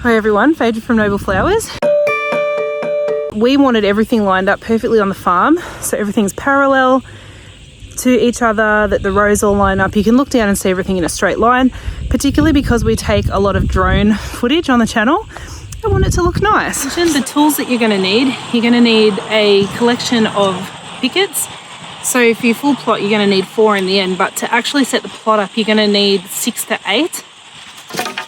Hi everyone, Phaedra from Noble Flowers. We wanted everything lined up perfectly on the farm, so everything's parallel to each other, that the rows all line up. You can look down and see everything in a straight line, particularly because we take a lot of drone footage on the channel. I want it to look nice. The tools that you're going to need a collection of pickets. So for your full plot, you're going to need 4 in the end, but to actually set the plot up, you're going to need 6 to 8.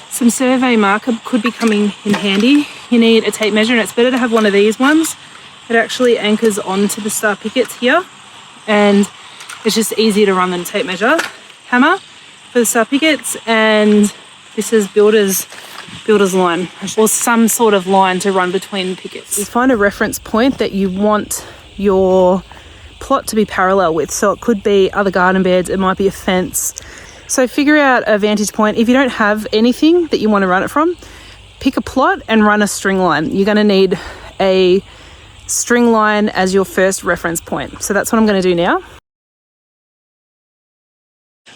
Some survey marker could be coming in handy. You need a tape measure, and it's better to have one of these ones. It actually anchors onto the star pickets here, and it's just easier to run than tape measure. Hammer for the star pickets, and this is builder's line, or some sort of line to run between pickets. You find a reference point that you want your plot to be parallel with. So it could be other garden beds, it might be a fence. So figure out a vantage point. If you don't have anything that you want to run it from, pick a plot and run a string line. You're going to need a string line as your first reference point. So that's what I'm going to do now.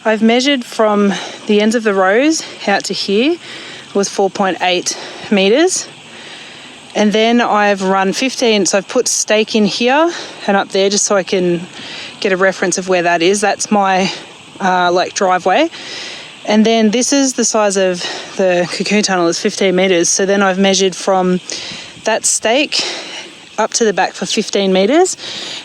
I've measured from the ends of the rows out to here. It was 4.8 meters. And then I've run 15, so I've put stake in here and up there just so I can get a reference of where that is. That's my driveway. And then this is the size of the cocoon tunnel, is 15 meters. So then I've measured from that stake up to the back for 15 meters.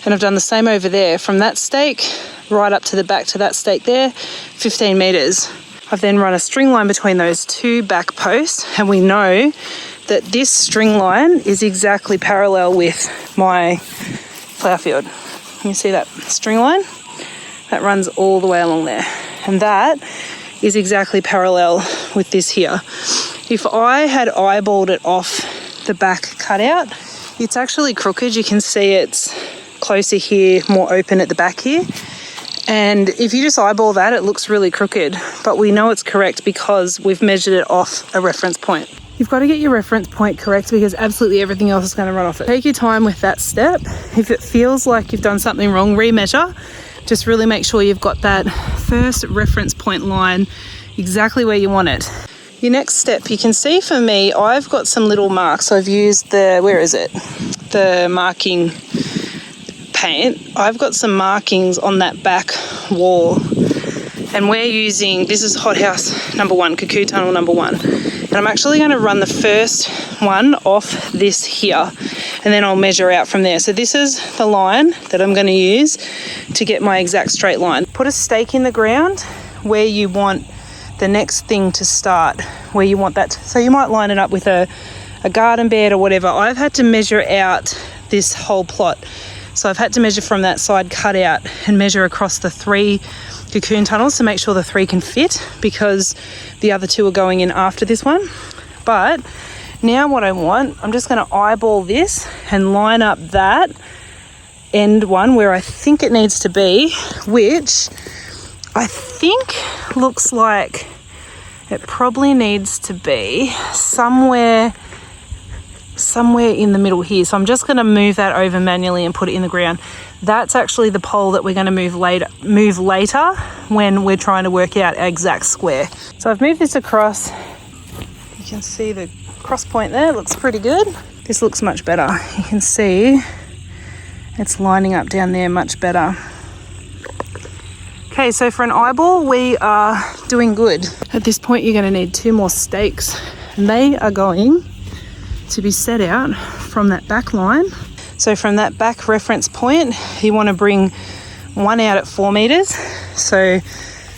And I've done the same over there, from that stake right up to the back to that stake there, 15 meters. I've then run a string line between those 2 back posts, and we know that this string line is exactly parallel with my flower field. You see that string line? That runs all the way along there. And that is exactly parallel with this here. If I had eyeballed it off the back cutout, it's actually crooked. You can see it's closer here, more open at the back here. And if you just eyeball that, it looks really crooked. But we know it's correct because we've measured it off a reference point. You've got to get your reference point correct because absolutely everything else is going to run off it. Take your time with that step. If it feels like you've done something wrong, remeasure. Just really make sure you've got that first reference point line exactly where you want it. Your next step, you can see for me, I've got some little marks. I've used the marking paint. I've got some markings on that back wall. And we're using, this is hothouse number 1, cocoon tunnel number 1. And I'm actually going to run the first one off this here, and then I'll measure out from there. So this is the line that I'm going to use to get my exact straight line. Put a stake in the ground where you want the next thing to start, where you want that. So you might line it up with a garden bed or whatever. I've had to measure out this whole plot. So I've had to measure from that side cutout and measure across the 3 cocoon tunnels to make sure the 3 can fit, because the other 2 are going in after this one. But now what I want, I'm just going to eyeball this and line up that end one where I think it needs to be, which I think looks like it probably needs to be somewhere in the middle here. So I'm just going to move that over manually and put it in the ground. That's actually the pole that we're going to move later when we're trying to work out our exact square. So I've moved this across. You can see the cross point there. It looks pretty good. This looks much better. You can see it's lining up down there much better. Okay, so for an eyeball, we are doing good. At this point, you're going to need 2 more stakes, and they are going to be set out from that back line. So from that back reference point, you want to bring 1 out at 4 meters. So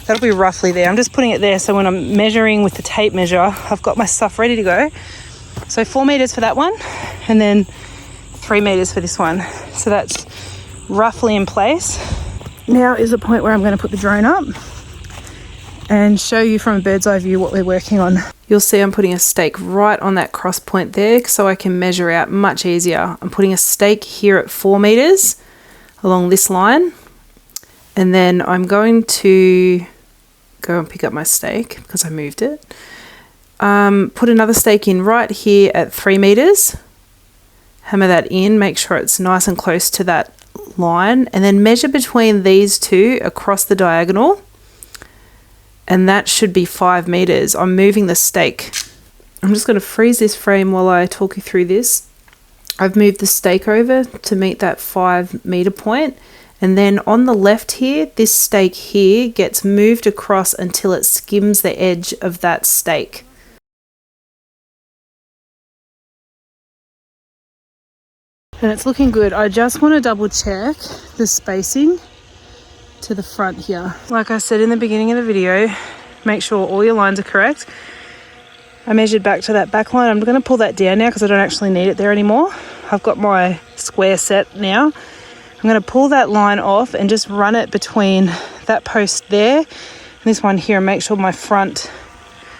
that'll be roughly there. I'm just putting it there so when I'm measuring with the tape measure, I've got my stuff ready to go. So 4 meters for that one, and then 3 meters for this one. So that's roughly in place. Now is the point where I'm going to put the drone up and show you from a bird's eye view what we're working on. You'll see I'm putting a stake right on that cross point there so I can measure out much easier. I'm putting a stake here at 4 meters along this line, and then I'm going to go and pick up my stake because I moved it. Put another stake in right here at 3 meters, hammer that in, make sure it's nice and close to that line, and then measure between these 2 across the diagonal, and that should be 5 meters. I'm moving the stake I'm just going to freeze this frame while I talk you through this. I've moved the stake over to meet that 5 meter point. And then on the left here, this stake here gets moved across until it skims the edge of that stake. And it's looking good. I just want to double check the spacing to the front here. Like I said in the beginning of the video, make sure all your lines are correct. I measured back to that back line. I'm going to pull that down now because I don't actually need it there anymore. I've got my square set now. I'm going to pull that line off and just run it between that post there and this one here, and make sure my front,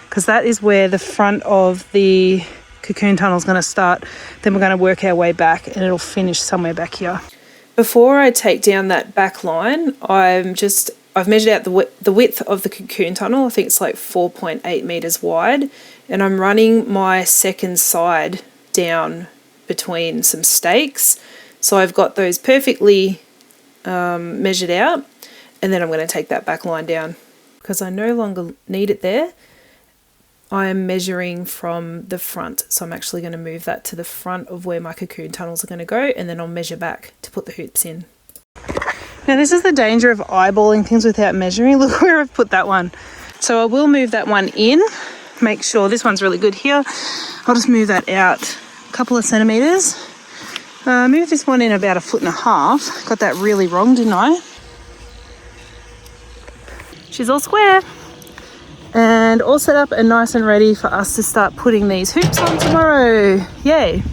because that is where the front of the cocoon tunnel is going to start. Then we're going to work our way back and it'll finish somewhere back here. Before I take down that back line, I've measured out the width of the cocoon tunnel. I think it's like 4.8 meters wide, and I'm running my second side down between some stakes. So I've got those perfectly measured out, and then I'm going to take that back line down because I no longer need it there. I'm measuring from the front, so I'm actually going to move that to the front of where my cocoon tunnels are going to go, and then I'll measure back to put the hoops in. Now this is the danger of eyeballing things without measuring. Look where I've put that one. So I will move that one in, make sure this one's really good here. I'll just move that out a couple of centimeters. Move this one in about 1.5 feet. Got that really wrong, didn't I? She's all square. And all set up and nice and ready for us to start putting these hoops on tomorrow. Yay!